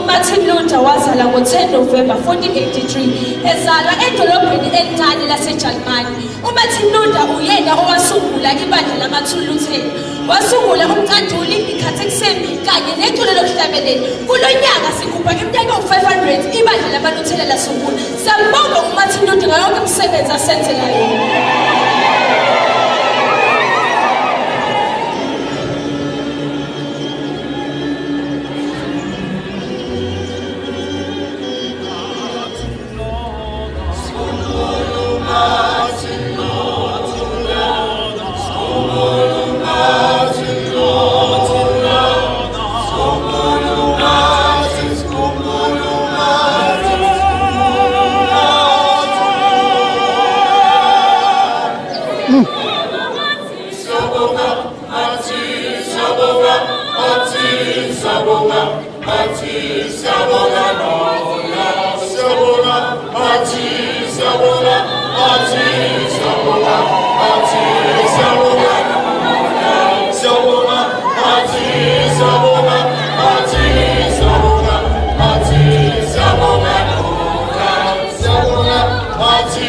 uMartin Luther wazalwa ngo-10 November 1483 ezalwa edolobheni elincane laseJalimane. uMartin Luther uyena owasungula ibandla lamaThulutheni, wasungula umcanduli, ikhathekisemi kanye neculo lokuhlabeleli. Kulo nyaka sigubha iminyaka ewu-500 ibandla lamaLuthela lasungula. Siyambonga uMartin Luther ngayo yonke imisebenzi asenzelayo. Party.